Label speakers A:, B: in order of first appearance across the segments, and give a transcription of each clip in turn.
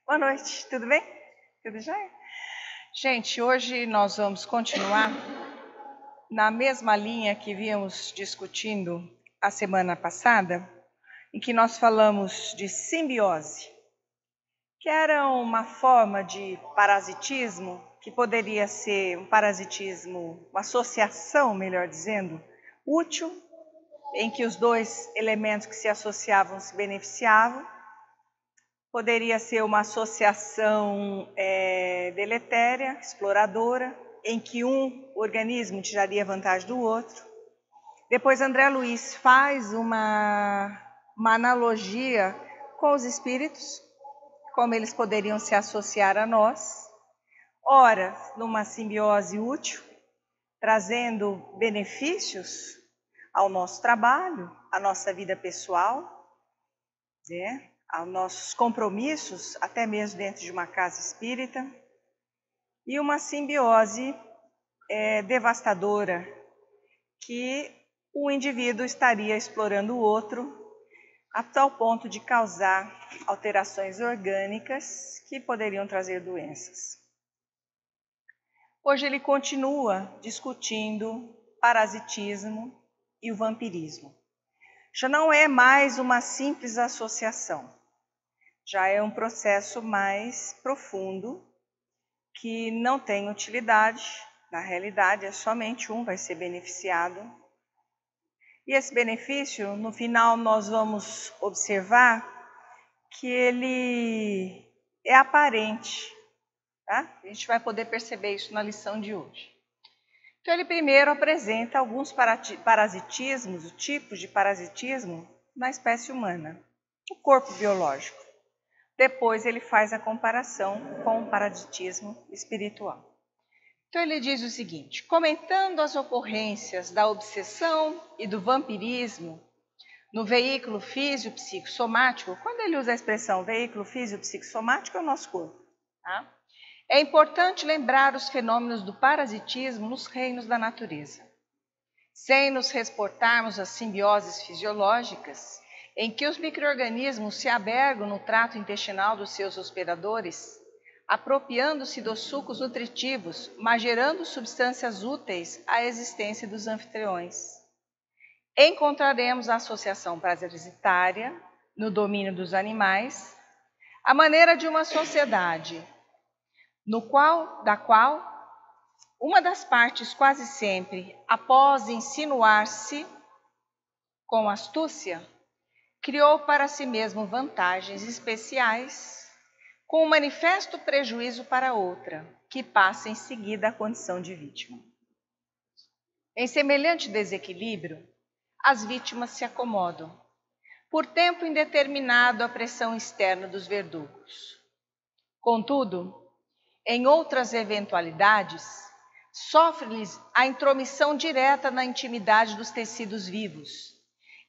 A: Boa noite, tudo bem? Tudo jóia? Gente, hoje nós vamos continuar na mesma linha que vínhamos discutindo a semana passada, em que nós falamos de simbiose, que era uma forma de parasitismo, que poderia ser um parasitismo, uma associação, melhor dizendo, útil, em que os dois elementos que se associavam se beneficiavam. Poderia ser uma associação deletéria, exploradora, em que um organismo tiraria vantagem do outro. Depois André Luiz faz uma analogia com os espíritos, como eles poderiam se associar a nós. Ora, numa simbiose útil, trazendo benefícios ao nosso trabalho, à nossa vida pessoal, aos nossos compromissos, até mesmo dentro de uma casa espírita, e uma simbiose devastadora, que o indivíduo estaria explorando o outro a tal ponto de causar alterações orgânicas que poderiam trazer doenças. Hoje ele continua discutindo parasitismo e o vampirismo. Já não é mais uma simples associação. Já é um processo mais profundo, que não tem utilidade, na realidade é somente um vai ser beneficiado. E esse benefício, no final nós vamos observar que ele é aparente, tá? A gente vai poder perceber isso na lição de hoje. Então ele primeiro apresenta alguns parasitismos, tipos de parasitismo na espécie humana, o corpo biológico. Depois ele faz a comparação com o parasitismo espiritual. Então ele diz o seguinte: comentando as ocorrências da obsessão e do vampirismo no veículo físico-psicossomático, quando ele usa a expressão veículo físico-psicossomático é o nosso corpo, tá? É importante lembrar os fenômenos do parasitismo nos reinos da natureza. Sem nos reportarmos às simbioses fisiológicas, em que os micro-organismos se abergam no trato intestinal dos seus hospedadores, apropriando-se dos sucos nutritivos, mas gerando substâncias úteis à existência dos anfitriões. Encontraremos a associação parasitária no domínio dos animais, a maneira de uma sociedade, da qual uma das partes quase sempre, após insinuar-se com astúcia, criou para si mesmo vantagens especiais, com um manifesto prejuízo para outra, que passa em seguida à condição de vítima. Em semelhante desequilíbrio, as vítimas se acomodam, por tempo indeterminado à pressão externa dos verdugos. Contudo, em outras eventualidades, sofre-lhes a intromissão direta na intimidade dos tecidos vivos,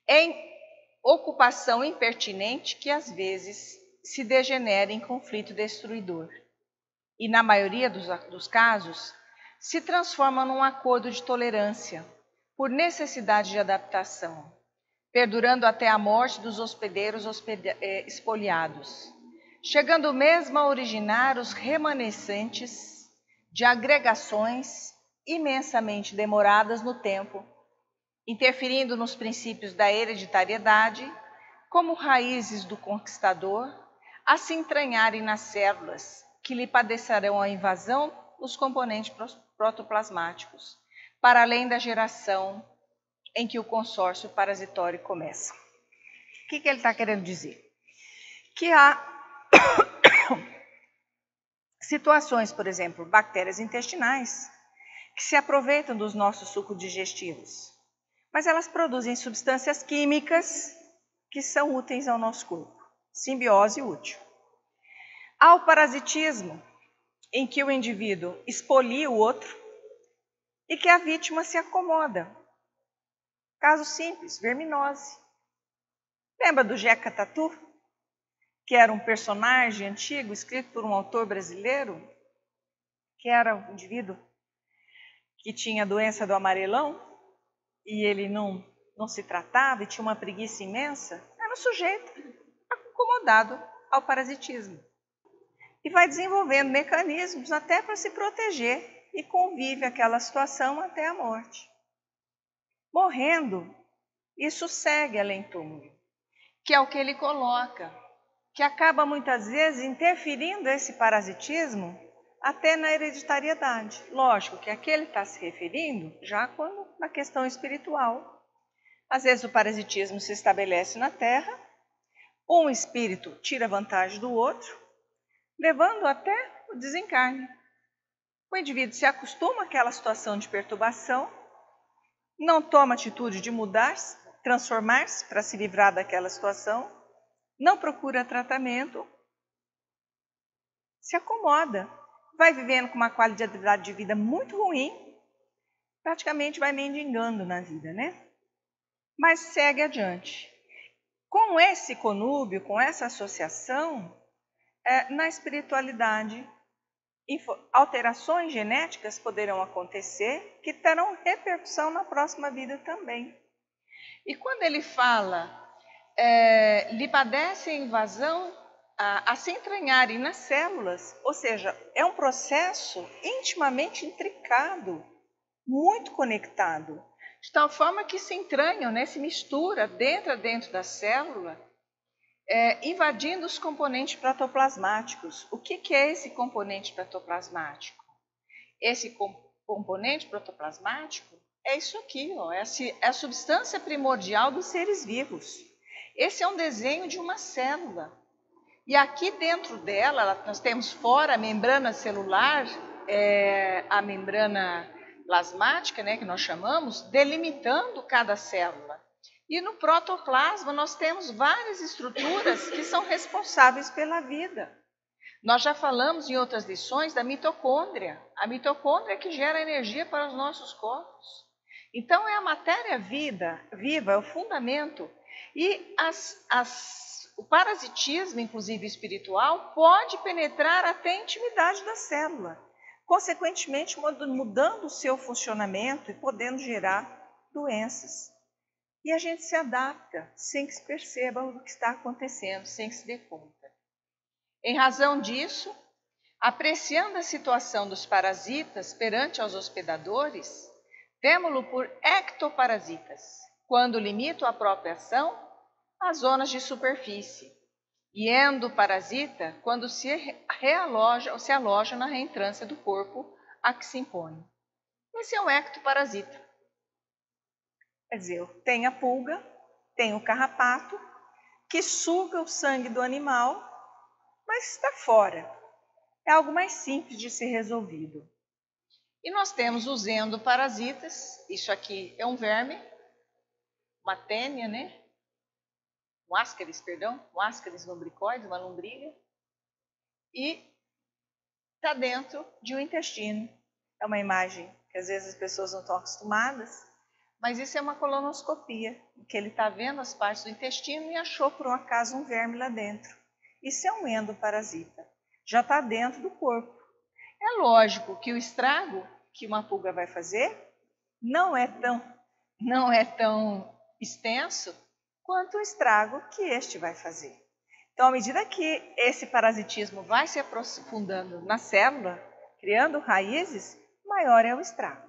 A: em ocupação impertinente que às vezes se degenera em conflito destruidor. E na maioria dos casos, se transforma num acordo de tolerância, por necessidade de adaptação, perdurando até a morte dos hospedeiros espoliados, chegando mesmo a originar os remanescentes de agregações imensamente demoradas no tempo, interferindo nos princípios da hereditariedade, como raízes do conquistador, a se entranharem nas células, que lhe padecerão a invasão dos componentes protoplasmáticos, para além da geração em que o consórcio parasitório começa. O que ele está querendo dizer? Que há situações, por exemplo, bactérias intestinais, que se aproveitam dos nossos sucos digestivos, mas elas produzem substâncias químicas que são úteis ao nosso corpo. Simbiose útil. Há o parasitismo, em que o indivíduo expolia o outro e que a vítima se acomoda. Caso simples, verminose. Lembra do Jeca Tatu? Que era um personagem antigo, escrito por um autor brasileiro, que era um indivíduo que tinha a doença do amarelão, e ele não se tratava e tinha uma preguiça imensa. Era um sujeito acomodado ao parasitismo. e vai desenvolvendo mecanismos até para se proteger e convive aquela situação até a morte. Morrendo, isso segue além túmulo, que é o que ele coloca, que acaba muitas vezes interferindo esse parasitismo até na hereditariedade. Lógico que aquele está se referindo já quando na questão espiritual. Às vezes o parasitismo se estabelece na Terra, um espírito tira vantagem do outro, levando até o desencarne. O indivíduo se acostuma àquela situação de perturbação, não toma atitude de mudar-se, transformar-se para se livrar daquela situação, não procura tratamento, se acomoda, vai vivendo com uma qualidade de vida muito ruim, praticamente vai mendigando na vida, né? Mas segue adiante. Com esse conúbio, com essa associação, na espiritualidade, alterações genéticas poderão acontecer que terão repercussão na próxima vida também. E quando ele fala, lhe padece a invasão a se entranharem nas células, ou seja, é um processo intimamente intricado, muito conectado, de tal forma que se entranham, né, se mistura dentro da célula, invadindo os componentes protoplasmáticos. O que é esse componente protoplasmático? Esse componente protoplasmático é isso aqui, ó, é a substância primordial dos seres vivos. Esse é um desenho de uma célula. E aqui dentro dela, nós temos fora a membrana celular, a membrana plasmática, né, que nós chamamos, delimitando cada célula. E no protoplasma nós temos várias estruturas que são responsáveis pela vida. Nós já falamos em outras lições da mitocôndria. A mitocôndria é que gera energia para os nossos corpos. Então é a matéria viva, é o fundamento. E o parasitismo, inclusive espiritual, pode penetrar até a intimidade da célula, consequentemente mudando o seu funcionamento e podendo gerar doenças. E a gente se adapta sem que se perceba o que está acontecendo, sem que se dê conta. Em razão disso, apreciando a situação dos parasitas perante aos hospedadores, temo-lo por ectoparasitas, quando limitam a própria ação às zonas de superfície, e endoparasita, quando se aloja na reentrância do corpo a que se impõe. Esse é um ectoparasita. Quer dizer, tem a pulga, tem o carrapato, que suga o sangue do animal, mas está fora. É algo mais simples de ser resolvido. E nós temos os endoparasitas, isso aqui é um verme, uma tênia, né? Um ascaris lumbricoides, uma lombriga, e está dentro de um intestino. É uma imagem que às vezes as pessoas não estão acostumadas, mas isso é uma colonoscopia, em que ele está vendo as partes do intestino e achou por um acaso um verme lá dentro. Isso é um endoparasita, já está dentro do corpo. É lógico que o estrago que uma pulga vai fazer não é tão extenso quanto o estrago que este vai fazer. Então, à medida que esse parasitismo vai se aprofundando na célula, criando raízes, maior é o estrago.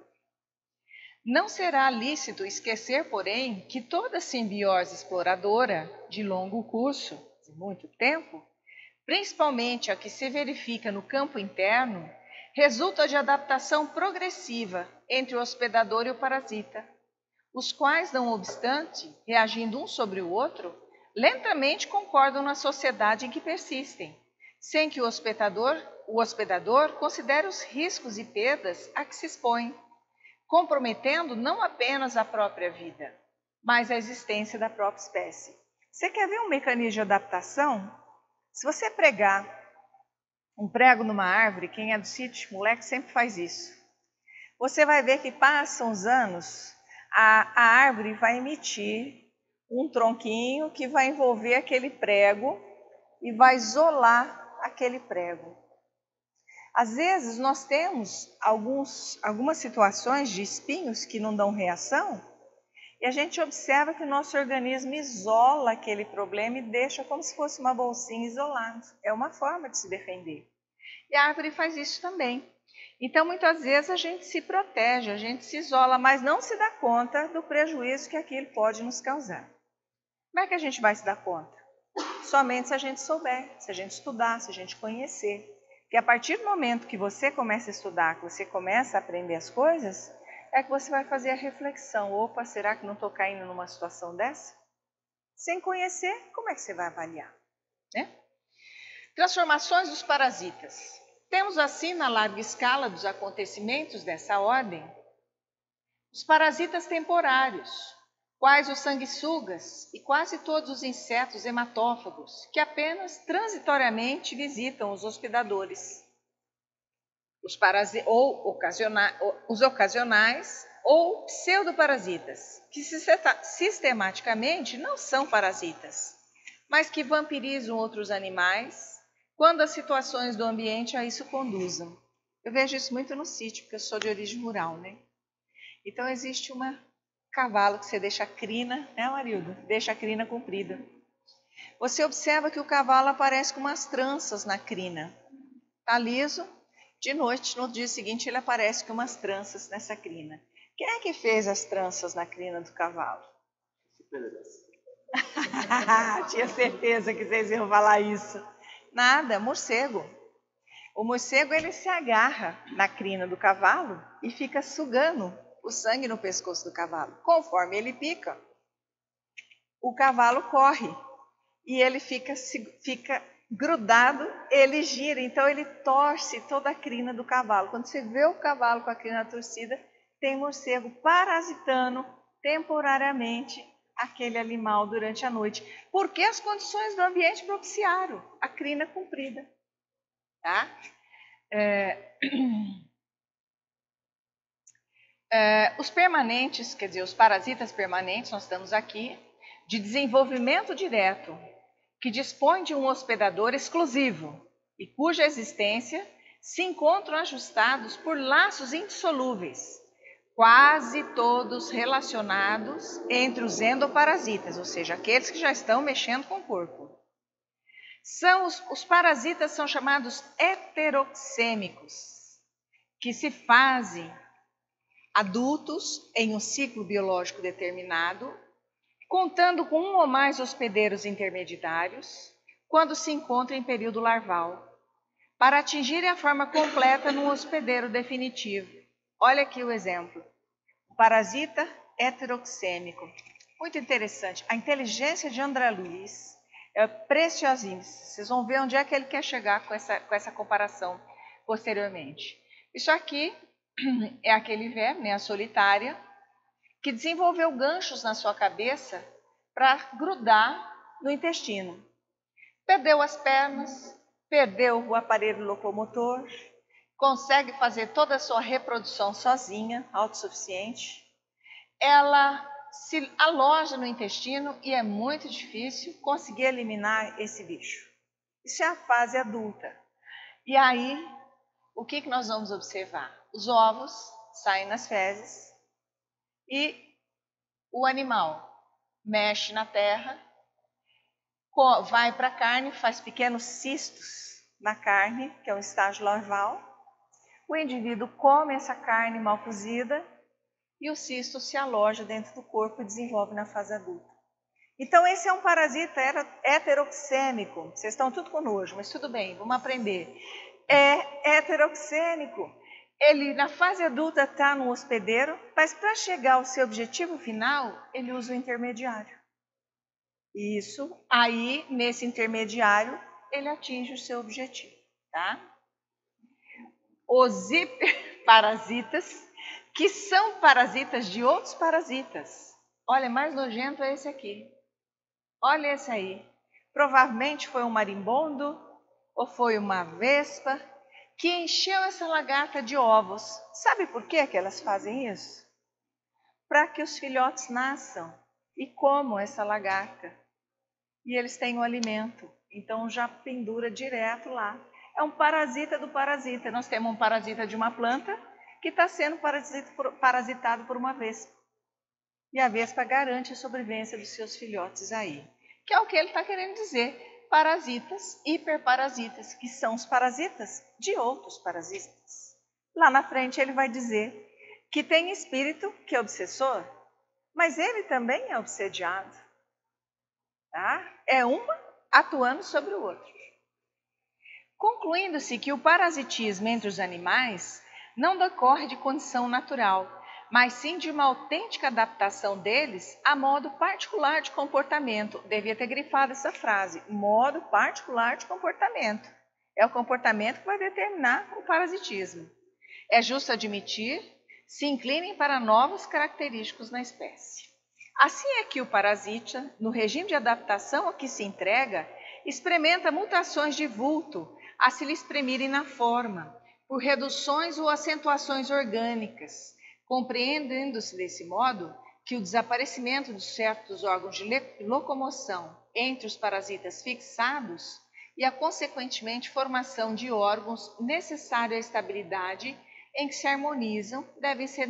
A: Não será lícito esquecer, porém, que toda simbiose exploradora de longo curso, de muito tempo, principalmente a que se verifica no campo interno, resulta de adaptação progressiva entre o hospedador e o parasita, os quais, não obstante, reagindo um sobre o outro, lentamente concordam na sociedade em que persistem, sem que o hospedador considere os riscos e perdas a que se expõe, comprometendo não apenas a própria vida, mas a existência da própria espécie. Você quer ver um mecanismo de adaptação? Se você pregar um prego numa árvore, quem é do sítio, moleque, sempre faz isso. Você vai ver que passam os anos, a árvore vai emitir um tronquinho que vai envolver aquele prego e vai isolar aquele prego. Às vezes nós temos algumas situações de espinhos que não dão reação e a gente observa que o nosso organismo isola aquele problema e deixa como se fosse uma bolsinha isolada. É uma forma de se defender. E a árvore faz isso também. Então, muitas vezes a gente se protege, a gente se isola, mas não se dá conta do prejuízo que aquilo pode nos causar. Como é que a gente vai se dar conta? Somente se a gente souber, se a gente estudar, se a gente conhecer. Porque a partir do momento que você começa a estudar, que você começa a aprender as coisas, é que você vai fazer a reflexão. Opa, será que não estou caindo numa situação dessa? Sem conhecer, como é que você vai avaliar? Né? Transformações dos parasitas. Temos assim, na larga escala dos acontecimentos dessa ordem, os parasitas temporários, quais os sanguessugas e quase todos os insetos hematófagos, que apenas transitoriamente visitam os hospedadores. Os ocasionais ou pseudoparasitas, que sistematicamente não são parasitas, mas que vampirizam outros animais quando as situações do ambiente a isso conduzam. Eu vejo isso muito no sítio, porque eu sou de origem rural, né? Então existe um cavalo que você deixa a crina, né, Marilda? Deixa a crina comprida. Você observa que o cavalo aparece com umas tranças na crina. Está liso, de noite, no dia seguinte, ele aparece com umas tranças nessa crina. Quem é que fez as tranças na crina do cavalo? Tinha certeza que vocês iam falar isso. Nada, morcego. O morcego, ele se agarra na crina do cavalo e fica sugando o sangue no pescoço do cavalo. Conforme ele pica, o cavalo corre e ele fica grudado, ele gira, então ele torce toda a crina do cavalo. Quando você vê o cavalo com a crina torcida, tem morcego parasitando temporariamente aquele animal durante a noite, porque as condições do ambiente propiciaram a crina comprida. Tá? Os permanentes, quer dizer, os parasitas permanentes, nós estamos aqui, de desenvolvimento direto, que dispõe de um hospedador exclusivo e cuja existência se encontram ajustados por laços indissolúveis, quase todos relacionados entre os endoparasitas, ou seja, aqueles que já estão mexendo com o corpo. Os parasitas são chamados heteroxêmicos, que se fazem adultos em um ciclo biológico determinado, contando com um ou mais hospedeiros intermediários, quando se encontram em período larval, para atingirem a forma completa num hospedeiro definitivo. Olha aqui o exemplo. O parasita heteroxêmico. Muito interessante. A inteligência de André Luiz é preciosíssima. Vocês vão ver onde é que ele quer chegar com essa comparação posteriormente. Isso aqui é aquele verme, né, a solitária, que desenvolveu ganchos na sua cabeça para grudar no intestino. Perdeu as pernas, perdeu o aparelho locomotor, consegue fazer toda a sua reprodução sozinha, autossuficiente. Ela se aloja no intestino e é muito difícil conseguir eliminar esse bicho. Isso é a fase adulta. E aí, o que nós vamos observar? Os ovos saem nas fezes e o animal mexe na terra, vai para a carne, faz pequenos cistos na carne, que é o estágio larval. O indivíduo come essa carne mal cozida e o cisto se aloja dentro do corpo e desenvolve na fase adulta. Então, esse é um parasita heteroxêmico. Vocês estão tudo com nojo, mas tudo bem, vamos aprender. É heteroxêmico. Ele, na fase adulta, está no hospedeiro, mas para chegar ao seu objetivo final, ele usa o intermediário. Isso, aí, nesse intermediário, ele atinge o seu objetivo, tá? Os hiperparasitas, que são parasitas de outros parasitas. Olha, mais nojento é esse aqui. Olha esse aí. Provavelmente foi um marimbondo ou foi uma vespa que encheu essa lagarta de ovos. Sabe por que elas fazem isso? Para que os filhotes nasçam e comam essa lagarta. E eles têm o alimento. Então já pendura direto lá. É um parasita do parasita. Nós temos um parasita de uma planta que está sendo parasitado por uma vespa. E a vespa garante a sobrevivência dos seus filhotes aí. Que é o que ele está querendo dizer. parasitas hiperparasitas, que são os parasitas de outros parasitas. Lá na frente ele vai dizer que tem espírito que é obsessor, mas ele também é obsediado. Tá? É uma atuando sobre o outro. Concluindo-se que o parasitismo entre os animais não decorre de condição natural, mas sim de uma autêntica adaptação deles a modo particular de comportamento. Devia ter grifado essa frase, modo particular de comportamento. É o comportamento que vai determinar o parasitismo. É justo admitir, se inclinem para novos característicos na espécie. Assim é que o parasita, no regime de adaptação a que se entrega, experimenta mutações de vulto a se lhe exprimirem na forma, por reduções ou acentuações orgânicas, compreendendo-se desse modo que o desaparecimento de certos órgãos de locomoção entre os parasitas fixados e a consequentemente formação de órgãos necessários à estabilidade em que se harmonizam devem ser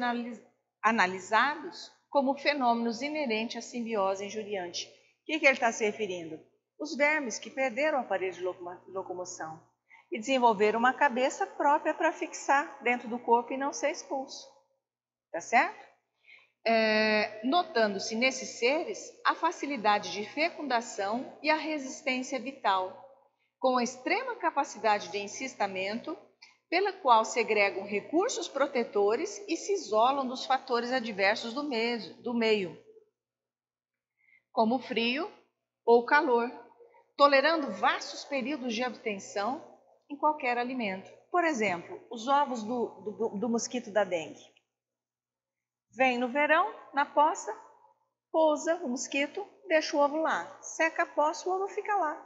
A: analisados como fenômenos inerentes à simbiose injuriante. O que ele está se referindo? Os vermes que perderam o aparelho de locomoção e desenvolveram uma cabeça própria para fixar dentro do corpo e não ser expulso. Tá certo? Notando-se nesses seres a facilidade de fecundação e a resistência vital, com a extrema capacidade de encistamento, pela qual segregam recursos protetores e se isolam dos fatores adversos do meio, como o frio ou o calor, tolerando vastos períodos de abstenção em qualquer alimento. Por exemplo, os ovos do mosquito da dengue. Vem no verão, na poça, pousa o mosquito, deixa o ovo lá. Seca a poça, o ovo fica lá.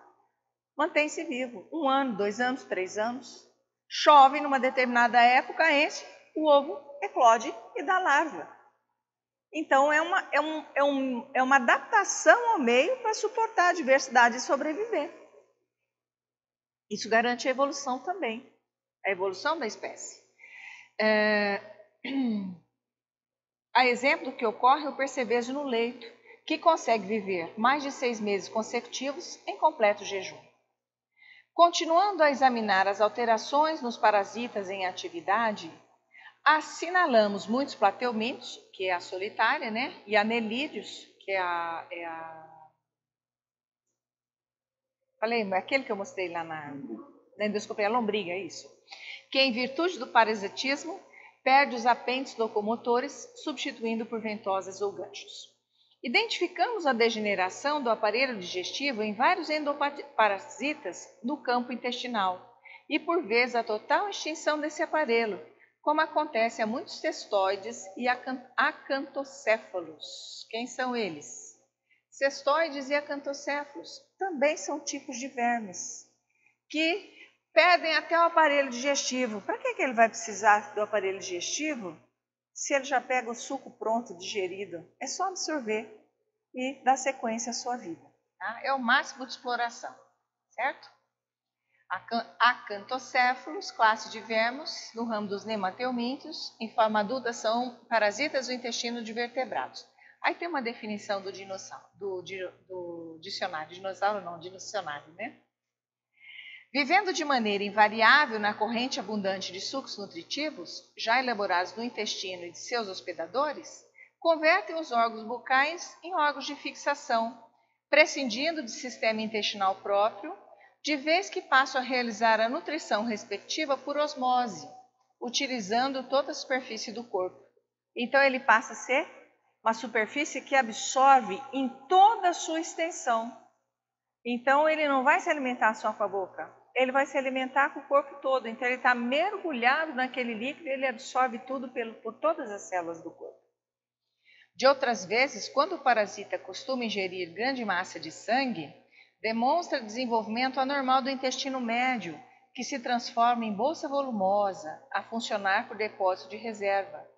A: Mantém-se vivo. 1 ano, 2 anos, 3 anos. Chove numa determinada época, enche, o ovo eclode e dá larva. Então, é uma adaptação ao meio para suportar a diversidade e sobreviver. Isso garante a evolução também, a evolução da espécie. A exemplo do que ocorre o percevejo no leito, que consegue viver mais de 6 meses consecutivos em completo jejum. Continuando a examinar as alterações nos parasitas em atividade, assinalamos muitos plateumintos, que é a solitária, né? E anelídeos, que é Falei, aquele que eu mostrei lá na endoscopia, a lombriga, é isso. Que em virtude do parasitismo, perde os apêndices locomotores, substituindo por ventosas ou ganchos. Identificamos a degeneração do aparelho digestivo em vários endoparasitas no campo intestinal e, por vezes, a total extinção desse aparelho, como acontece a muitos cestoides e acantocéfalos. Quem são eles? Cestoides e acantocéfalos também são tipos de vermes que perdem até o aparelho digestivo. Para que ele vai precisar do aparelho digestivo se ele já pega o suco pronto, digerido? É só absorver e dar sequência à sua vida. Tá? É o máximo de exploração, certo? Acantocéfalos, classe de vermes, no ramo dos nemateumintos, em forma adulta são parasitas do intestino de vertebrados. Aí tem uma definição do dicionário, dinossauro não, dicionário, né? Vivendo de maneira invariável na corrente abundante de sucos nutritivos, já elaborados no intestino e de seus hospedadores, convertem os órgãos bucais em órgãos de fixação, prescindindo de sistema intestinal próprio, de vez que passam a realizar a nutrição respectiva por osmose, utilizando toda a superfície do corpo. Então ele passa a ser uma superfície que absorve em toda a sua extensão. Então ele não vai se alimentar só com a boca, ele vai se alimentar com o corpo todo. Então ele está mergulhado naquele líquido e ele absorve tudo por todas as células do corpo. De outras vezes, quando o parasita costuma ingerir grande massa de sangue, demonstra desenvolvimento anormal do intestino médio, que se transforma em bolsa volumosa, a funcionar por depósito de reserva,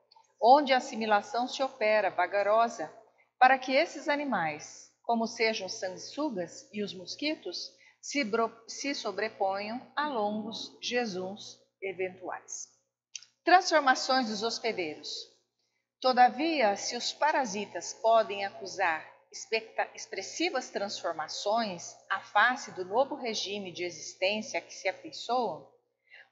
A: onde a assimilação se opera vagarosa, para que esses animais, como sejam os sanguessugas e os mosquitos, se sobreponham a longos jejuns eventuais. Transformações dos hospedeiros. Todavia, se os parasitas podem acusar expressivas transformações à face do novo regime de existência a que se afeiçoam,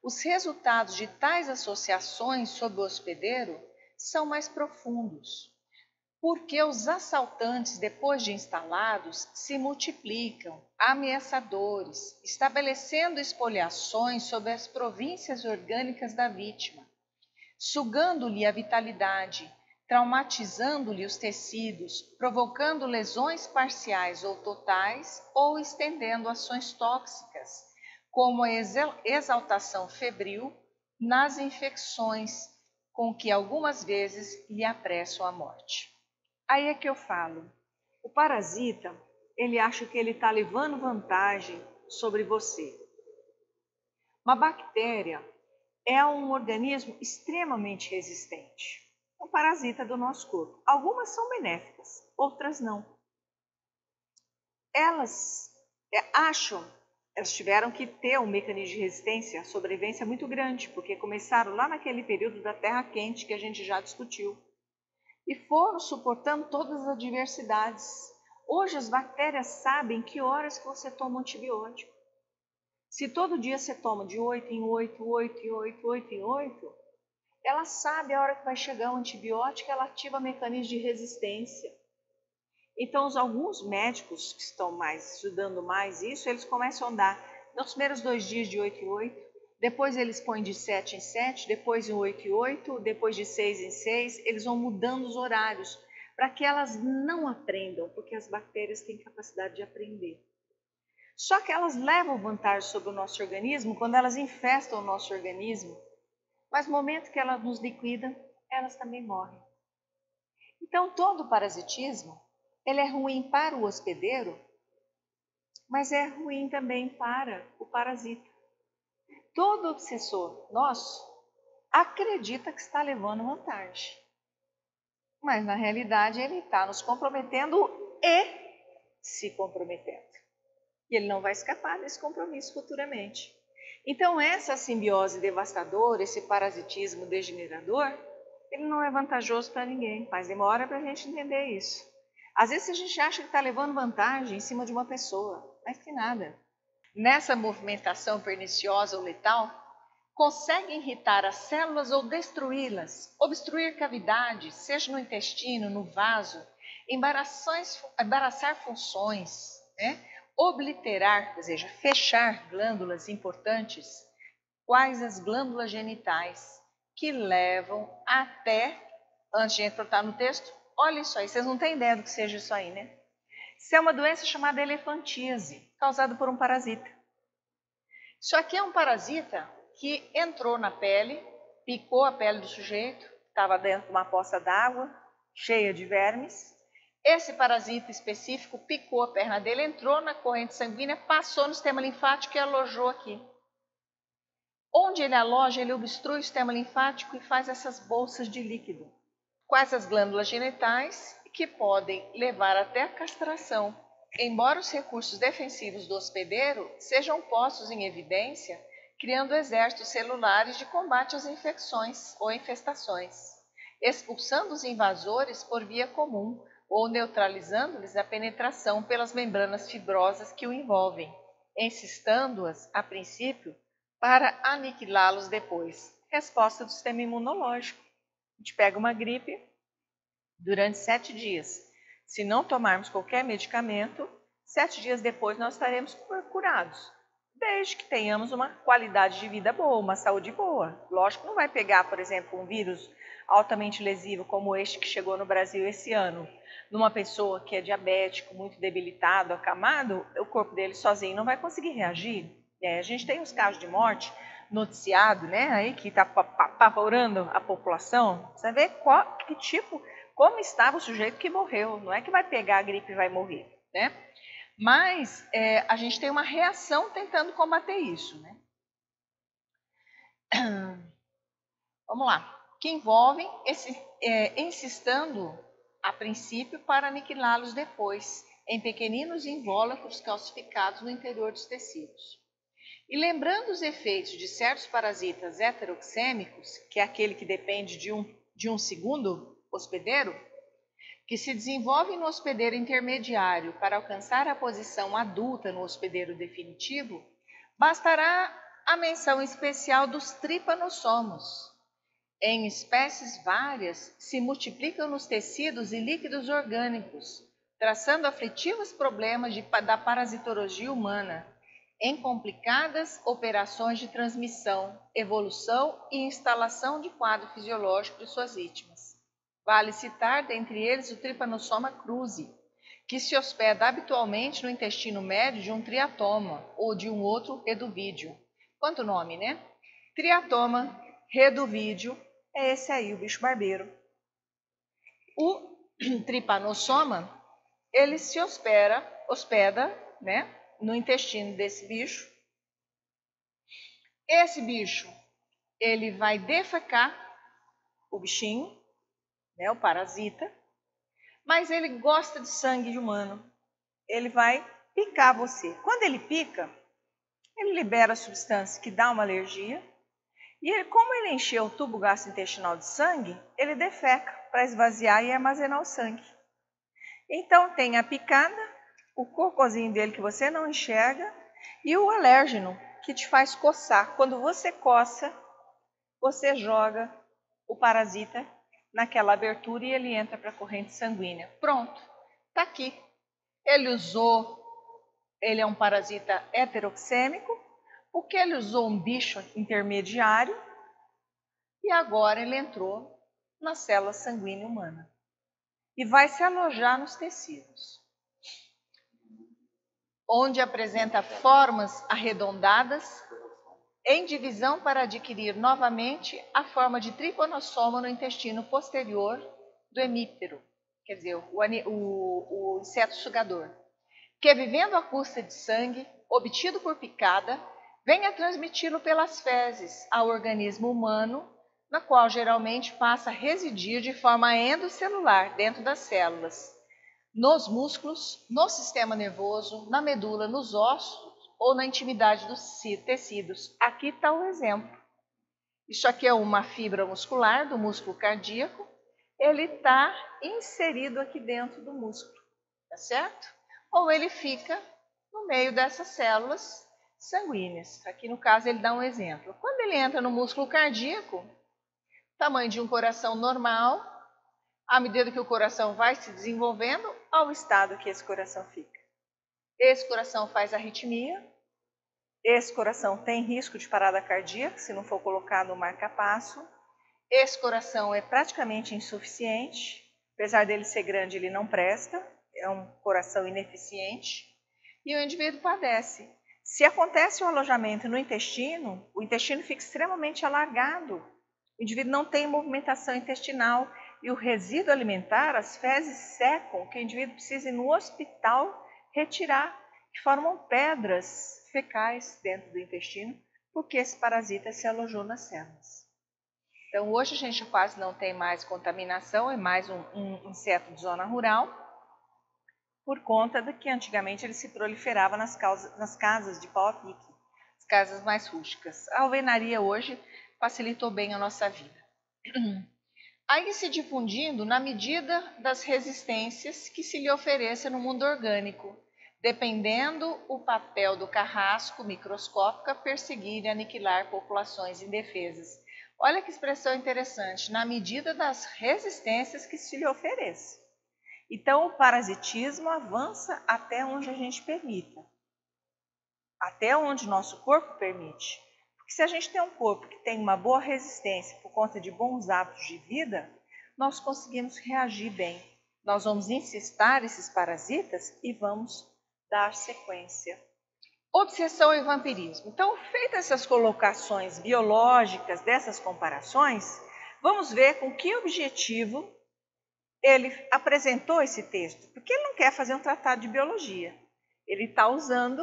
A: os resultados de tais associações sob o hospedeiro são mais profundos, porque os assaltantes, depois de instalados, se multiplicam, ameaçadores, estabelecendo espoliações sobre as províncias orgânicas da vítima, sugando-lhe a vitalidade, traumatizando-lhe os tecidos, provocando lesões parciais ou totais ou estendendo ações tóxicas, como a exaltação febril nas infecções, com que algumas vezes lhe apressam a morte. Aí é que eu falo, o parasita, ele acha que ele está levando vantagem sobre você. Uma bactéria é um organismo extremamente resistente, um parasita do nosso corpo. Algumas são benéficas, outras não. Elas tiveram que ter um mecanismo de resistência, sobrevivência muito grande, porque começaram lá naquele período da Terra quente que a gente já discutiu. E foram suportando todas as adversidades. Hoje as bactérias sabem que horas que você toma antibiótico. Se todo dia você toma de 8 em 8, 8 em 8, 8 em 8, ela sabe a hora que vai chegar o antibiótico, ela ativa mecanismo de resistência. Então, alguns médicos que estão estudando mais isso, eles começam a dar nos primeiros 2 dias de 8 em 8, depois eles põem de 7 em 7, depois em 8 em 8, depois de 6 em 6, eles vão mudando os horários para que elas não aprendam, porque as bactérias têm capacidade de aprender. Só que elas levam vantagem sobre o nosso organismo quando elas infestam o nosso organismo, mas no momento que elas nos liquidam, elas também morrem. Então, todo parasitismo, ele é ruim para o hospedeiro, mas é ruim também para o parasita. Todo obsessor nosso acredita que está levando vantagem, mas na realidade ele está nos comprometendo e se comprometendo. E ele não vai escapar desse compromisso futuramente. Então essa simbiose devastadora, esse parasitismo degenerador, ele não é vantajoso para ninguém, mas demora para a gente entender isso. Às vezes a gente acha que está levando vantagem em cima de uma pessoa, mas que nada. Nessa movimentação perniciosa ou letal, consegue irritar as células ou destruí-las, obstruir cavidades, seja no intestino, no vaso, embaraçar funções, obliterar, ou seja, fechar glândulas importantes, quais as glândulas genitais, que levam até, antes de entrar no texto, olha isso aí, vocês não têm ideia do que seja isso aí, né? Isso é uma doença chamada elefantíase, causada por um parasita. Isso aqui é um parasita que entrou na pele, picou a pele do sujeito, estava dentro de uma poça d'água, cheia de vermes. Esse parasita específico picou a perna dele, entrou na corrente sanguínea, passou no sistema linfático e alojou aqui. Onde ele aloja, ele obstrui o sistema linfático e faz essas bolsas de líquido. Quais as glândulas genitais, que podem levar até a castração. Embora os recursos defensivos do hospedeiro sejam postos em evidência, criando exércitos celulares de combate às infecções ou infestações, expulsando os invasores por via comum ou neutralizando-lhes a penetração pelas membranas fibrosas que o envolvem, encistando-as, a princípio, para aniquilá-los depois. Resposta do sistema imunológico. A gente pega uma gripe durante 7 dias. Se não tomarmos qualquer medicamento, 7 dias depois nós estaremos curados. Desde que tenhamos uma qualidade de vida boa, uma saúde boa. Lógico que não vai pegar, por exemplo, um vírus altamente lesivo como este que chegou no Brasil esse ano, numa pessoa que é diabético, muito debilitado, acamado, o corpo dele sozinho não vai conseguir reagir. A gente tem os casos de morte noticiado, aí que está apavorando a população. Você vê como estava o sujeito que morreu. Não é que vai pegar a gripe e vai morrer, Mas a gente tem uma reação tentando combater isso, Vamos lá. Que envolvem insistando a princípio para aniquilá-los depois, em pequeninos invólucros calcificados no interior dos tecidos. E lembrando os efeitos de certos parasitas heteroxêmicos, que é aquele que depende de um segundo hospedeiro,
B: que se desenvolve no hospedeiro intermediário para alcançar a posição adulta no hospedeiro definitivo, bastará a menção especial dos tripanossomos. Em espécies várias, se multiplicam nos tecidos e líquidos orgânicos, traçando aflitivos problemas da parasitologia humana, em complicadas operações de transmissão, evolução e instalação de quadro fisiológico de suas vítimas. Vale citar, dentre eles, o Trypanosoma cruzi, que se hospeda habitualmente no intestino médio de um triatoma ou de um outro reduvídeo. Quanto nome, né? Triatoma, reduvídeo, é esse aí, o bicho barbeiro. O Trypanosoma, ele se hospeda, né, no intestino desse bicho. Esse bicho, ele vai defecar o bichinho, né, o parasita, mas ele gosta de sangue de humano. Ele vai picar você. Quando ele pica, ele libera a substância que dá uma alergia. E ele, como ele encheu o tubo gastrointestinal de sangue, ele defeca para esvaziar e armazenar o sangue. Então tem a picada, o cocôzinho dele que você não enxerga e o alérgeno que te faz coçar. Quando você coça, você joga o parasita naquela abertura e ele entra para a corrente sanguínea. Pronto, está aqui. Ele é um parasita heteroxêmico, porque ele usou um bicho intermediário e agora ele entrou na célula sanguínea humana e vai se alojar nos tecidos, onde apresenta formas arredondadas em divisão para adquirir novamente a forma de tripanossoma no intestino posterior do hemíptero, quer dizer, o inseto sugador, que vivendo à custa de sangue, obtido por picada, vem a transmiti-lo pelas fezes ao organismo humano, na qual geralmente passa a residir de forma endocelular dentro das células, nos músculos, no sistema nervoso, na medula, nos ossos ou na intimidade dos tecidos. Aqui está o exemplo. Isso aqui é uma fibra muscular do músculo cardíaco. Ele está inserido aqui dentro do músculo, tá certo? Ou ele fica no meio dessas células sanguíneas. Aqui no caso ele dá um exemplo. Quando ele entra no músculo cardíaco, tamanho de um coração normal, à medida que o coração vai se desenvolvendo, ao estado que esse coração fica. Esse coração faz arritmia, esse coração tem risco de parada cardíaca, se não for colocado no marca-passo. Esse coração é praticamente insuficiente, apesar dele ser grande, ele não presta, é um coração ineficiente, e o indivíduo padece. Se acontece o alojamento no intestino, o intestino fica extremamente alargado, o indivíduo não tem movimentação intestinal, e o resíduo alimentar, as fezes secam, que o indivíduo precisa ir no hospital retirar, que formam pedras fecais dentro do intestino, porque esse parasita se alojou nas células. Então hoje a gente quase não tem mais contaminação, é mais um inseto de zona rural, por conta de que antigamente ele se proliferava nas casas de pau a pique, as casas mais rústicas. A alvenaria hoje facilitou bem a nossa vida. Aí se difundindo na medida das resistências que se lhe ofereça no mundo orgânico, dependendo o papel do carrasco microscópico a perseguir e aniquilar populações indefesas. Olha que expressão interessante, na medida das resistências que se lhe ofereça. Então, o parasitismo avança até onde a gente permita, até onde nosso corpo permite. Porque se a gente tem um corpo que tem uma boa resistência por conta de bons hábitos de vida, nós conseguimos reagir bem. Nós vamos incestar esses parasitas e vamos dar sequência. Obsessão e vampirismo. Então, feitas essas colocações biológicas, dessas comparações, vamos ver com que objetivo ele apresentou esse texto. Porque ele não quer fazer um tratado de biologia. Ele está usando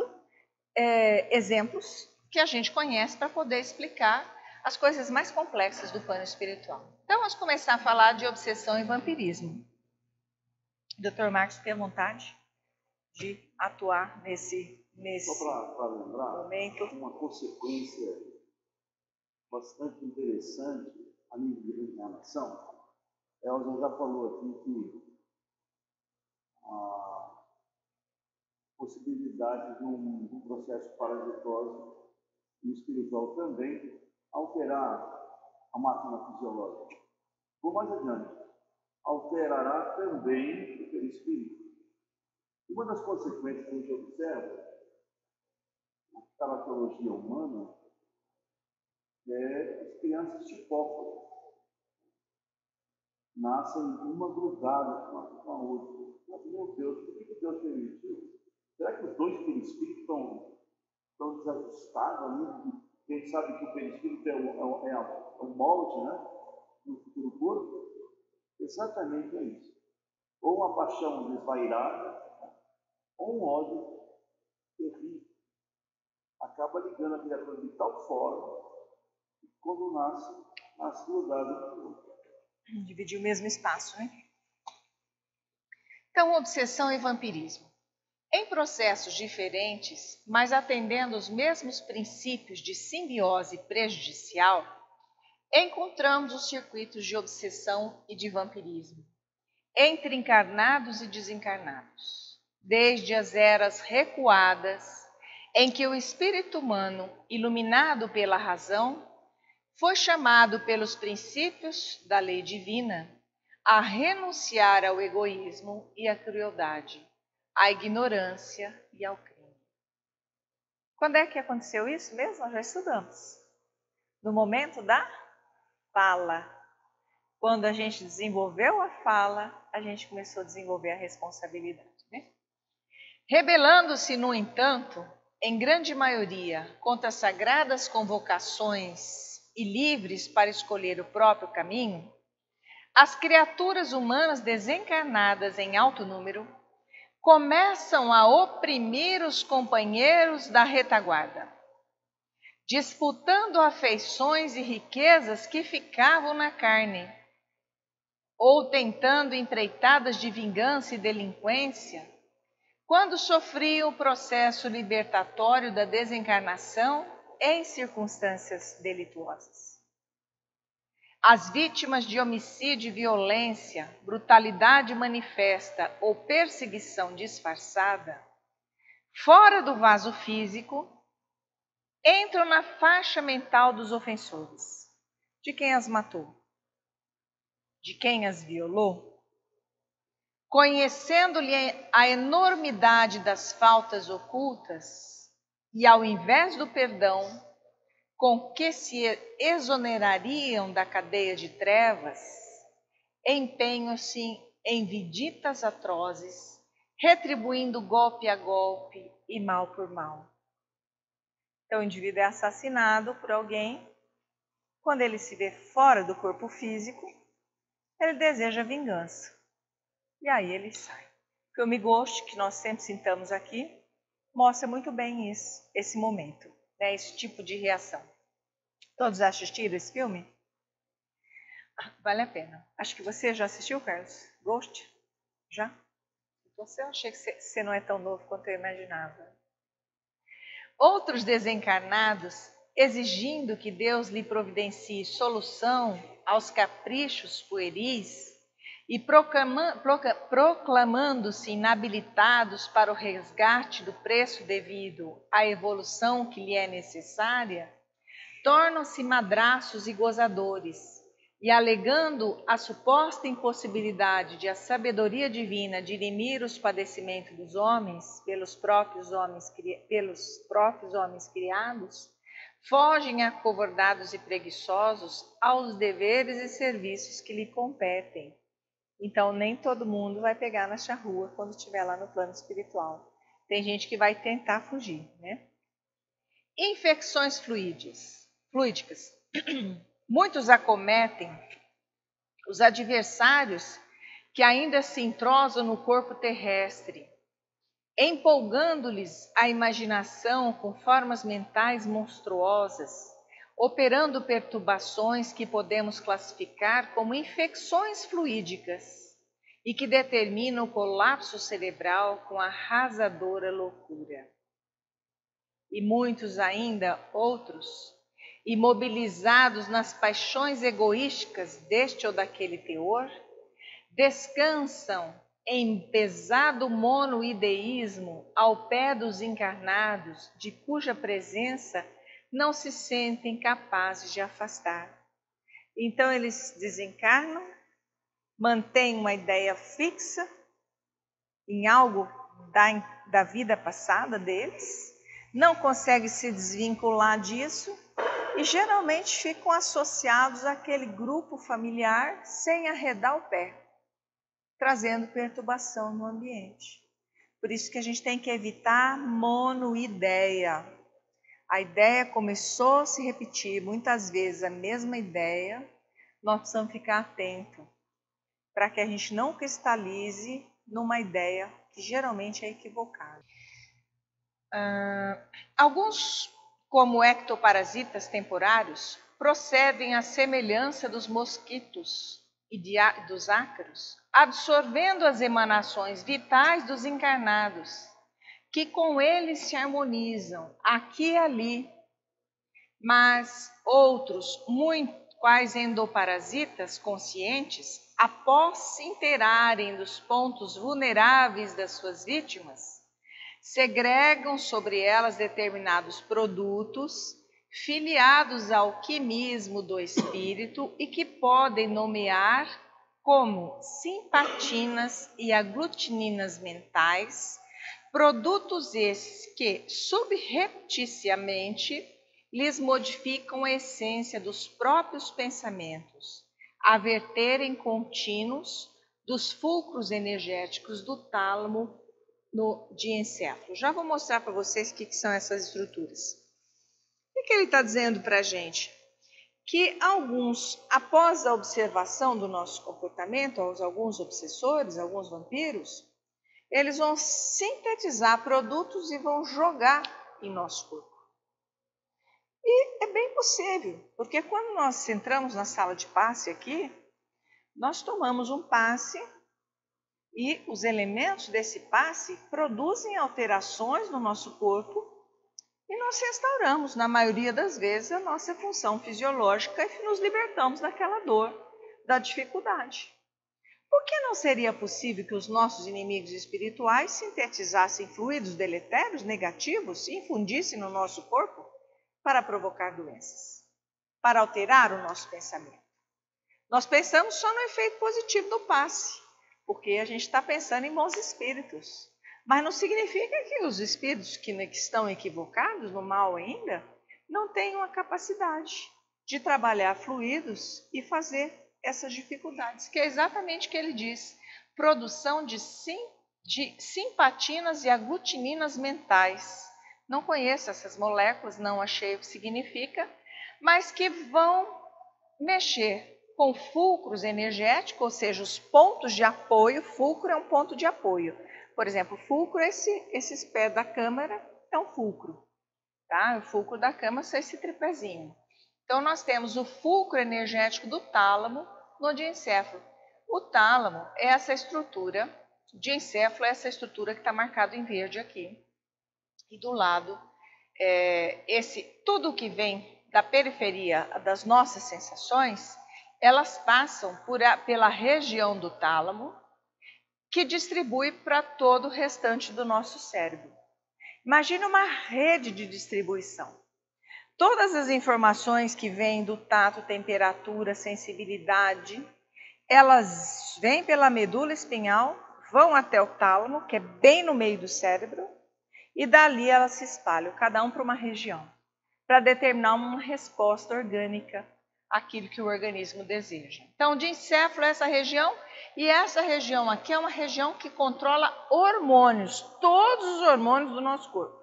B: exemplos que a gente conhece para poder explicar as coisas mais complexas do plano espiritual. Então, vamos começar a falar de obsessão e vampirismo. Dr. Marcos, tem vontade de atuar nesse
C: Só para lembrar,
B: momento?
C: uma consequência bastante interessante a nível de reencarnação, Elza já falou aqui que a possibilidade de um processo parasitose e espiritual também alterar a máquina fisiológica. Vou mais adiante, alterará também o perispírito. Uma das consequências que a gente observa na taratologia humana é as crianças chipóforas. Nascem uma grudada com a outra. Mas, meu Deus, por que Deus permitiu? Será que os dois perispíritos estão desajustados ali? Quem sabe que o perispírito é o molde, né? No futuro corpo? Exatamente é isso. Ou uma paixão desvairada, ou um ódio terrível. Acaba ligando a criatura de tal forma que quando nasce grudado com o outro.
A: Dividir o mesmo espaço, né?
B: Então, obsessão e vampirismo. Em processos diferentes, mas atendendo os mesmos princípios de simbiose prejudicial, encontramos os circuitos de obsessão e de vampirismo, entre encarnados e desencarnados, desde as eras recuadas, em que o espírito humano, iluminado pela razão, foi chamado pelos princípios da lei divina a renunciar ao egoísmo e à crueldade, à ignorância e ao crime.
A: Quando é que aconteceu isso mesmo? Nós já estudamos. No momento da fala. Quando a gente desenvolveu a fala, a gente começou a desenvolver a responsabilidade, né?
B: Rebelando-se, no entanto, em grande maioria, contra as sagradas convocações e livres para escolher o próprio caminho, as criaturas humanas desencarnadas em alto número começam a oprimir os companheiros da retaguarda, disputando afeições e riquezas que ficavam na carne, ou tentando empreitadas de vingança e delinquência, quando sofriam o processo libertatório da desencarnação em circunstâncias delituosas. As vítimas de homicídio e violência, brutalidade manifesta ou perseguição disfarçada, fora do vaso físico, entram na faixa mental dos ofensores. De quem as matou? De quem as violou? Conhecendo-lhe a enormidade das faltas ocultas, e ao invés do perdão, com que se exonerariam da cadeia de trevas, empenham-se em viditas atrozes, retribuindo golpe a golpe
A: e mal por mal. Então, o indivíduo é assassinado por alguém. Quando ele se vê fora do corpo físico, ele deseja vingança. E aí ele sai. O filme Ghost, que nós sempre citamos aqui, mostra muito bem isso, esse momento, né? Esse tipo de reação. Todos assistiram esse filme?
B: Vale a pena.
A: Acho que você já assistiu, Carlos? Ghost? Já? Então, eu achei que você não é tão novo quanto eu imaginava.
B: Outros desencarnados, exigindo que Deus lhe providencie solução aos caprichos pueris e proclamando-se inabilitados para o resgate do preço devido à evolução que lhe é necessária, tornam-se madraços e gozadores, e alegando a suposta impossibilidade de a sabedoria divina dirimir os padecimentos dos homens pelos próprios homens criados, fogem acovardados e preguiçosos aos deveres e serviços que lhe competem. Então, nem todo mundo vai pegar na charrua quando estiver lá no plano espiritual. Tem gente que vai tentar fugir, né? Infecções fluídicas. Muitos acometem os adversários que ainda se entrosam no corpo terrestre, empolgando-lhes a imaginação com formas mentais monstruosas, operando perturbações que podemos classificar como infecções fluídicas e que determinam o colapso cerebral com arrasadora loucura. E muitos ainda, outros, imobilizados nas paixões egoísticas deste ou daquele teor, descansam em pesado monoideísmo ao pé dos encarnados, de cuja presença não se sentem capazes de afastar. Então eles desencarnam, mantêm uma ideia fixa em algo da vida passada deles, não conseguem se desvincular disso e geralmente ficam associados àquele grupo familiar sem arredar o pé, trazendo perturbação no ambiente. Por isso que a gente tem que evitar monoideia. A ideia começou a se repetir, muitas vezes a mesma ideia, nós precisamos ficar atentos para que a gente não cristalize numa ideia que geralmente é equivocada. Alguns, como ectoparasitas temporários, procedem à semelhança dos mosquitos e dos ácaros, absorvendo as emanações vitais dos encarnados, que com eles se harmonizam aqui e ali. Mas outros, quais endoparasitas conscientes, após se inteirarem dos pontos vulneráveis das suas vítimas, segregam sobre elas determinados produtos filiados ao quimismo do espírito e que podem nomear como simpatinas e aglutininas mentais, produtos esses que subrepticiamente lhes modificam a essência dos próprios pensamentos, a verterem contínuos dos fulcros energéticos do tálamo no diencéfalo. Já vou mostrar para vocês o que são essas estruturas. O que ele está dizendo para a gente? Que alguns, após a observação do nosso comportamento, alguns obsessores, alguns vampiros, eles vão sintetizar produtos e vão jogar em nosso corpo. E é bem possível, porque quando nós entramos na sala de passe aqui, nós tomamos um passe e os elementos desse passe produzem alterações no nosso corpo e nós restauramos, na maioria das vezes, a nossa função fisiológica e nos libertamos daquela dor, da dificuldade. Por que não seria possível que os nossos inimigos espirituais sintetizassem fluidos deletérios, negativos e infundissem no nosso corpo para provocar doenças, para alterar o nosso pensamento? Nós pensamos só no efeito positivo do passe, porque a gente está pensando em bons espíritos. Mas não significa que os espíritos que estão equivocados, no mal ainda, não tenham a capacidade de trabalhar fluidos e fazer essas dificuldades, que é exatamente o que ele diz: produção de simpatinas e aglutininas mentais. Não conheço essas moléculas, não achei o que significa, mas que vão mexer com fulcros energéticos, ou seja, os pontos de apoio. Fulcro é um ponto de apoio. Por exemplo, fulcro, esses pés da câmara é um fulcro, tá? O fulcro da câmara é esse tripézinho. Então, nós temos o fulcro energético do tálamo no diencéfalo. O tálamo é essa estrutura, o diencéfalo é essa estrutura que está marcado em verde aqui. E do lado, tudo que vem da periferia das nossas sensações, elas passam pela região do tálamo, que distribui para todo o restante do nosso cérebro. Imagine uma rede de distribuição. Todas as informações que vêm do tato, temperatura, sensibilidade, elas vêm pela medula espinhal, vão até o tálamo, que é bem no meio do cérebro, e dali elas se espalham, cada um para uma região, para determinar uma resposta orgânica àquilo que o organismo deseja. Então, o diencéfalo é essa região, e essa região aqui é uma região que controla hormônios, todos os hormônios do nosso corpo.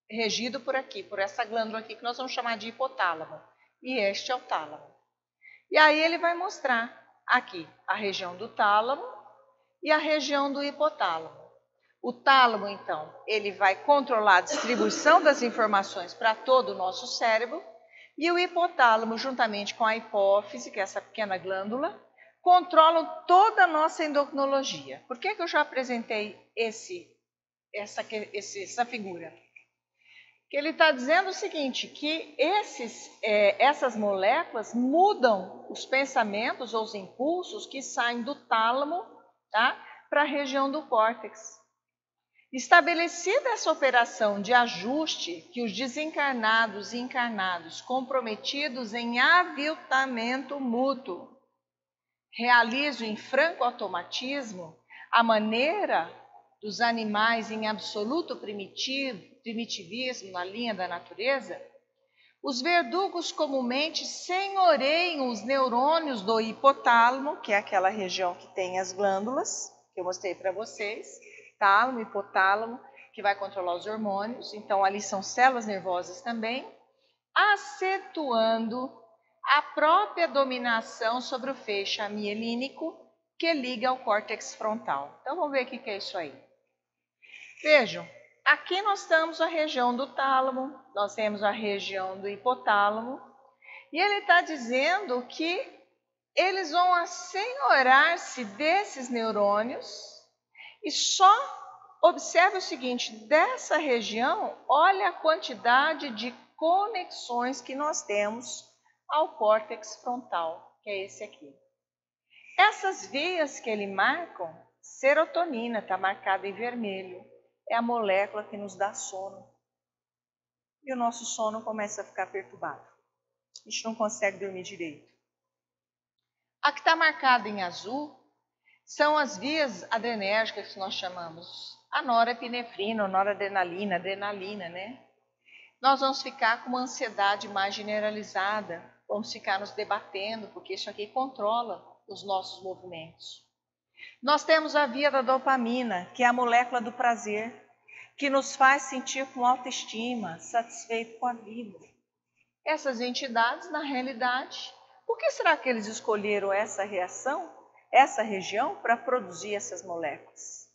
B: Regido por aqui, por essa glândula aqui, que nós vamos chamar de hipotálamo. E este é o tálamo. E aí ele vai mostrar aqui a região do tálamo e a região do hipotálamo. O tálamo, então, ele vai controlar a distribuição das informações para todo o nosso cérebro. E o hipotálamo, juntamente com a hipófise, que é essa pequena glândula, controlam toda a nossa endocrinologia. Por que eu já apresentei essa figura? Que ele está dizendo o seguinte, que essas moléculas mudam os pensamentos ou os impulsos que saem do tálamo, tá? para a região do córtex. Estabelecida essa operação de ajuste que os desencarnados e encarnados comprometidos em aviltamento mútuo realizam em franco automatismo, a maneira dos animais em absoluto primitivismo na linha da natureza, os verdugos comumente senhoreiam os neurônios do hipotálamo, que é aquela região que tem as glândulas, que eu mostrei para vocês, tálamo, hipotálamo, que vai controlar os hormônios, então ali são células nervosas também, acentuando a própria dominação sobre o feixe amielínico que liga ao córtex frontal. Então vamos ver o que é isso aí. Vejam, aqui nós temos a região do tálamo, nós temos a região do hipotálamo, e ele está dizendo que eles vão assenhorar-se desses neurônios e só observe o seguinte, dessa região, olha a quantidade de conexões que nós temos ao córtex frontal, que é esse aqui. Essas vias que ele marca, serotonina está marcada em vermelho, é a molécula que nos dá sono. E o nosso sono começa a ficar perturbado. A gente não consegue dormir direito. A que está marcada em azul são as vias adrenérgicas que nós chamamos. A norepinefrina, a noradrenalina, adrenalina, né? Nós vamos ficar com uma ansiedade mais generalizada, vamos ficar nos debatendo, porque isso aqui controla os nossos movimentos. Nós temos a via da dopamina, que é a molécula do prazer, que nos faz sentir com autoestima, satisfeito com a vida. Essas entidades, na realidade, por que será que eles escolheram essa reação, essa região, para produzir essas moléculas?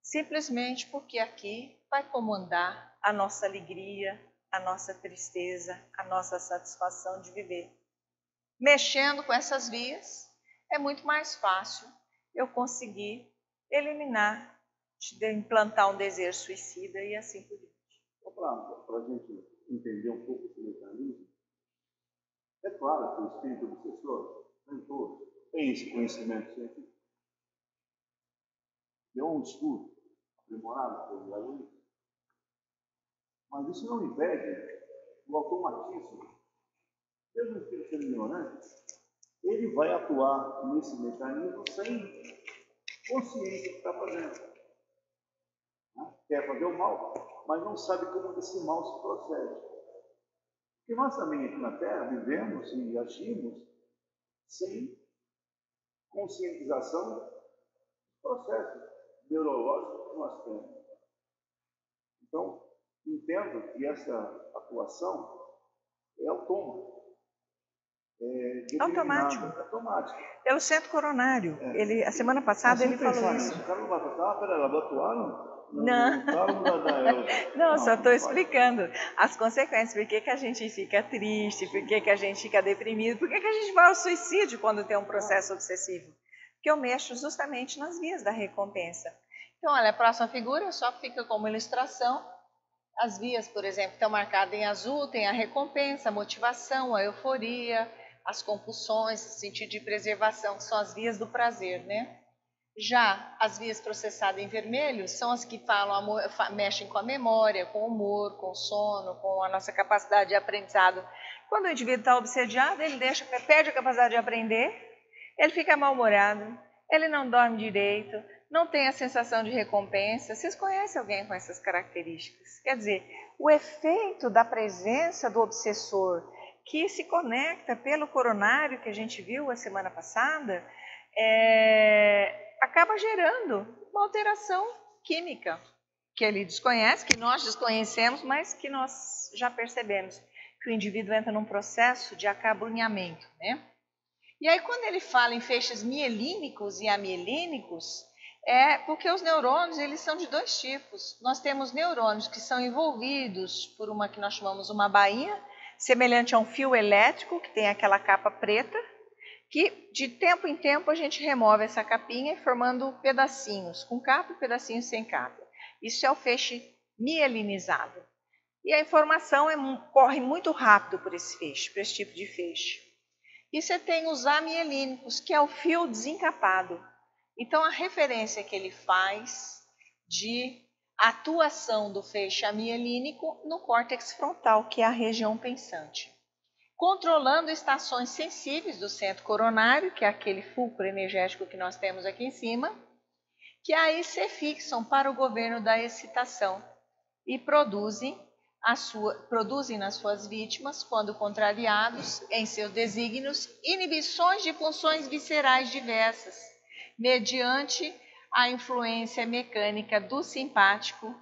B: Simplesmente porque aqui vai comandar a nossa alegria, a nossa tristeza, a nossa satisfação de viver. Mexendo com essas vias, é muito mais fácil eu conseguir eliminar, implantar um desejo suicida e assim por diante.
C: Só para a gente entender um pouco esse mecanismo, é claro que o espírito obsessor, nem todos, tem esse conhecimento científico. Deu um estudo aprimorado pelo Galileu, mas isso não impede o automatismo. Mesmo que ele seja ignorante, ele vai atuar nesse mecanismo sem consciência que está fazendo. Quer fazer o mal, mas não sabe como esse mal se procede. Porque nós também aqui na Terra vivemos e agimos sem conscientização do processo neurológico que nós temos. Então, entendo que essa atuação é autônoma.
A: Automático.
C: Automático.
A: Pelo centro coronário. A semana passada ele falou isso.
C: O cara não vai falar, peraí, ela vai atuar?
A: Não. Não, só estou explicando as consequências. Por que a gente fica triste, por que a gente fica deprimido, por que a gente vai ao suicídio quando tem um processo obsessivo? Porque eu mexo justamente nas vias da recompensa.
B: Então, olha, a próxima figura só fica como ilustração. As vias, por exemplo, estão marcadas em azul, tem a recompensa, a motivação, a euforia, as compulsões, o sentido de preservação, que são as vias do prazer, né? Já as vias processadas em vermelho são as que mexem com a memória, com o humor, com o sono, com a nossa capacidade de aprendizado. Quando o indivíduo está obsediado, ele perde a capacidade de aprender, ele fica mal-humorado, ele não dorme direito, não tem a sensação de recompensa. Vocês conhecem alguém com essas características? Quer dizer, o efeito da presença do obsessor que se conecta pelo coronário que a gente viu a semana passada, acaba gerando uma alteração química que ele desconhece, que nós desconhecemos, mas que nós já percebemos que o indivíduo entra num processo de acabrunhamento, né? E aí quando ele fala em feixes mielínicos e amielínicos, é porque os neurônios eles são de dois tipos. Nós temos neurônios que são envolvidos por uma que nós chamamos uma bainha, semelhante a um fio elétrico, que tem aquela capa preta, que de tempo em tempo a gente remove essa capinha formando pedacinhos com capa e pedacinhos sem capa. Isso é o feixe mielinizado. E a informação corre muito rápido por esse feixe, por esse tipo de feixe. E você tem os amielínicos, que é o fio desencapado. Então, a referência que ele faz de atuação do feixe amielínico no córtex frontal, que é a região pensante, controlando estações sensíveis do centro coronário, que é aquele fulcro energético que nós temos aqui em cima, que aí se fixam para o governo da excitação e produzem nas suas vítimas, quando contrariados em seus desígnios, inibições de funções viscerais diversas, mediante a influência mecânica do simpático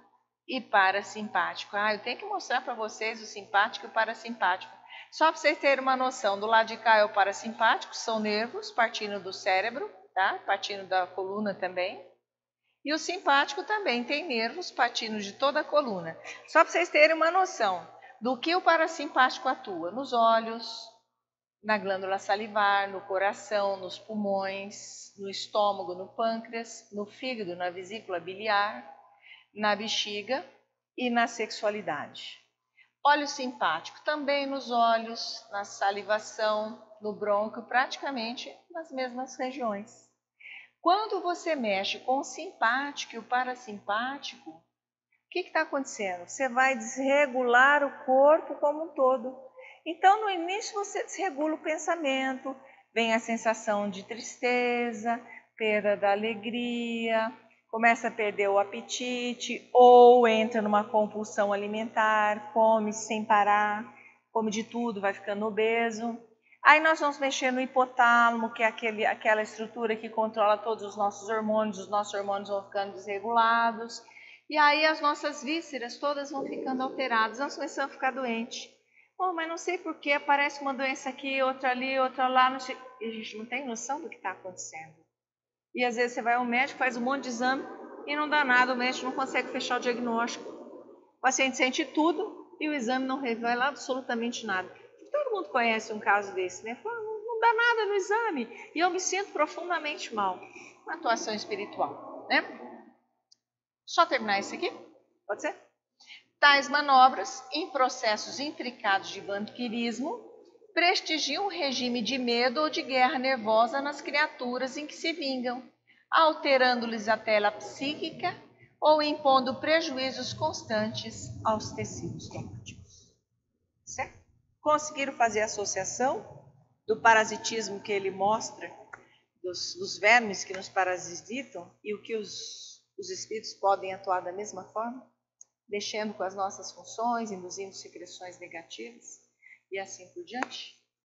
B: e parasimpático. Eu tenho que mostrar para vocês o simpático e o parasimpático. Só para vocês terem uma noção, do lado de cá é o parasimpático, são nervos partindo do cérebro, tá? Partindo da coluna também. E o simpático também tem nervos partindo de toda a coluna. Só para vocês terem uma noção do que o parasimpático atua: nos olhos, na glândula salivar, no coração, nos pulmões, no estômago, no pâncreas, no fígado, na vesícula biliar, na bexiga e na sexualidade. Óleo simpático também nos olhos, na salivação, no brônquio, praticamente nas mesmas regiões. Quando você mexe com o simpático e o parasimpático, o que está acontecendo? Você vai desregular o corpo como um todo. Então, no início, você desregula o pensamento, vem a sensação de tristeza, perda da alegria, começa a perder o apetite, ou entra numa compulsão alimentar, come sem parar, come de tudo, vai ficando obeso. Aí nós vamos mexer no hipotálamo, que é aquela estrutura que controla todos os nossos hormônios vão ficando desregulados. E aí as nossas vísceras todas vão ficando alteradas, nós começamos a ficar doentes. Mas não sei por que aparece uma doença aqui, outra ali, outra lá, não sei. E a gente não tem noção do que está acontecendo. E às vezes você vai ao médico, faz um monte de exame e não dá nada, o médico não consegue fechar o diagnóstico. O paciente sente tudo e o exame não revela absolutamente nada. Todo mundo conhece um caso desse, né? Fala, não dá nada no exame e eu me sinto profundamente mal. Uma atuação espiritual, né? Só terminar isso aqui? Pode ser? Tais manobras, em processos intricados de vampirismo, prestigiam um regime de medo ou de guerra nervosa nas criaturas em que se vingam, alterando-lhes a tela psíquica ou impondo prejuízos constantes aos tecidos somáticos. Certo? Conseguiram fazer a associação do parasitismo que ele mostra, dos vermes que nos parasitam, e o que os espíritos podem atuar da mesma forma, mexendo com as nossas funções, induzindo secreções negativas e assim por diante?